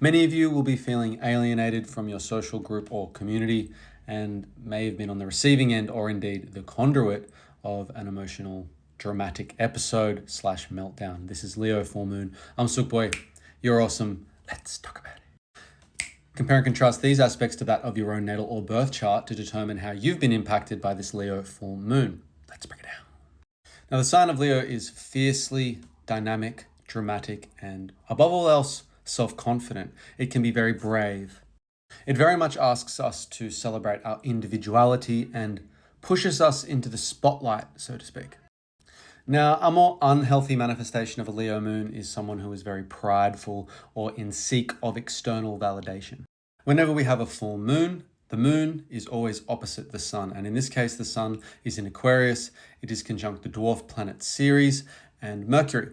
Many of you will be feeling alienated from your social group or community and may have been on the receiving end or indeed the conduit of an emotional dramatic episode / meltdown. This is Leo Full Moon. I'm Sukboy. You're awesome. Let's talk about it. Compare and contrast these aspects to that of your own natal or birth chart to determine how you've been impacted by this Leo full moon. Let's break it down. Now, the sign of Leo is fiercely dynamic, dramatic, and above all else, self-confident. It can be very brave. It very much asks us to celebrate our individuality and pushes us into the spotlight, so to speak. Now, a more unhealthy manifestation of a Leo moon is someone who is very prideful or in seek of external validation. Whenever we have a full moon, the moon is always opposite the sun. And in this case, the sun is in Aquarius. It is conjunct the dwarf planet Ceres and Mercury.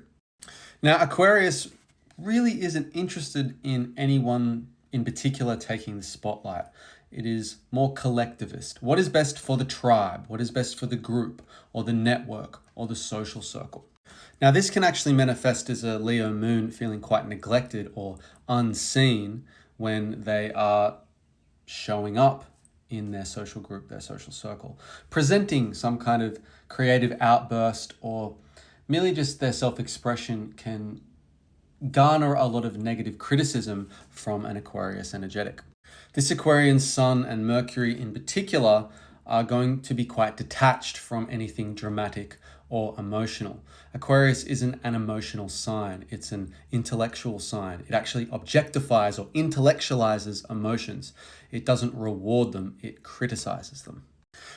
Now, Aquarius really isn't interested in anyone in particular taking the spotlight. It is more collectivist. What is best for the tribe? What is best for the group or the network or the social circle? Now, this can actually manifest as a Leo moon feeling quite neglected or unseen when they are showing up in their social group, their social circle, presenting some kind of creative outburst or merely just their self-expression can garner a lot of negative criticism from an Aquarius energetic. This Aquarian sun and Mercury in particular are going to be quite detached from anything dramatic or emotional. Aquarius isn't an emotional sign, it's an intellectual sign. It actually objectifies or intellectualizes emotions. It doesn't reward them, it criticizes them.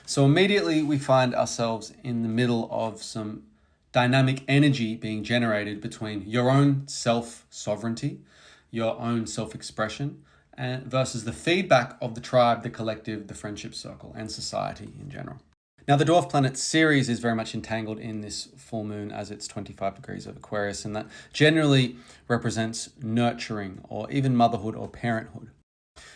So immediately we find ourselves in the middle of some dynamic energy being generated between your own self-sovereignty, your own self-expression, and versus the feedback of the tribe, the collective, the friendship circle, and society in general. Now, the dwarf planet Ceres is very much entangled in this full moon as it's 25 degrees of Aquarius, and that generally represents nurturing or even motherhood or parenthood.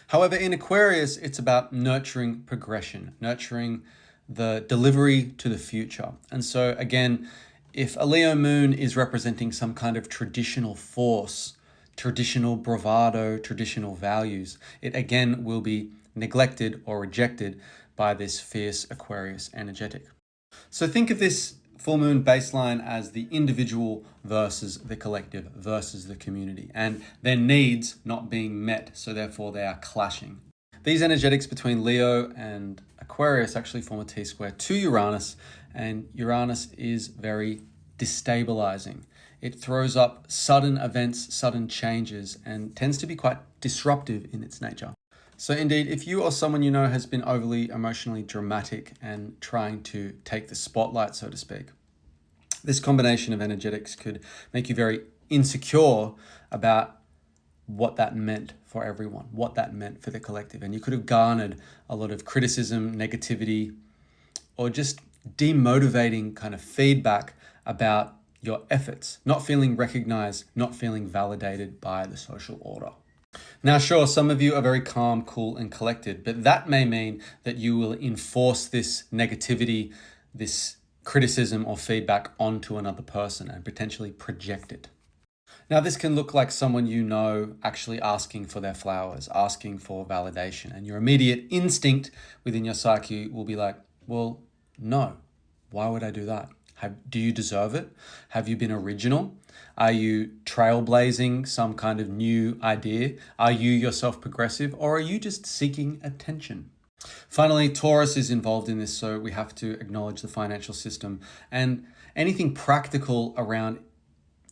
However, in Aquarius, it's about nurturing progression, nurturing the delivery to the future. And so again, if a Leo moon is representing some kind of traditional force, traditional bravado, traditional values, it again will be neglected or rejected by this fierce Aquarius energetic. So think of this full moon baseline as the individual versus the collective versus the community and their needs not being met, so therefore they are clashing. These energetics between Leo and Aquarius actually form a T-square to Uranus, and Uranus is very destabilizing. It throws up sudden events, sudden changes, and tends to be quite disruptive in its nature. So indeed, if you or someone you know has been overly emotionally dramatic and trying to take the spotlight, so to speak, this combination of energetics could make you very insecure about what that meant for everyone, what that meant for the collective. And you could have garnered a lot of criticism, negativity, or just demotivating kind of feedback about your efforts, not feeling recognized, not feeling validated by the social order. Now, sure, some of you are very calm, cool, and collected, but that may mean that you will enforce this negativity, this criticism or feedback onto another person and potentially project it. Now, this can look like someone you know actually asking for their flowers, asking for validation, and your immediate instinct within your psyche will be like, well, no, why would I do that? Do you deserve it? Have you been original? Are you trailblazing some kind of new idea? Are you yourself progressive, or are you just seeking attention? Finally, Taurus is involved in this, so we have to acknowledge the financial system and anything practical around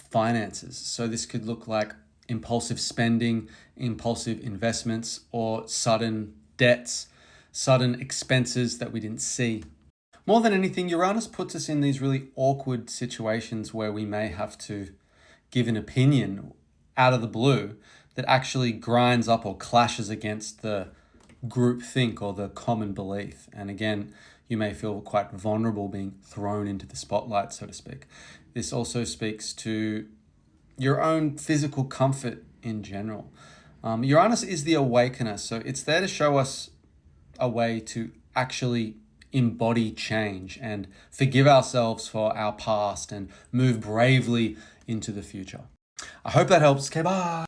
finances. So this could look like impulsive spending, impulsive investments, or sudden debts, sudden expenses that we didn't see. More than anything, Uranus puts us in these really awkward situations where we may have to give an opinion out of the blue that actually grinds up or clashes against the group think or the common belief. And again, you may feel quite vulnerable being thrown into the spotlight, so to speak. This also speaks to your own physical comfort in general. Uranus is the awakener, so it's there to show us a way to actually embody change and forgive ourselves for our past and move bravely into the future. I hope that helps. Okay, bye.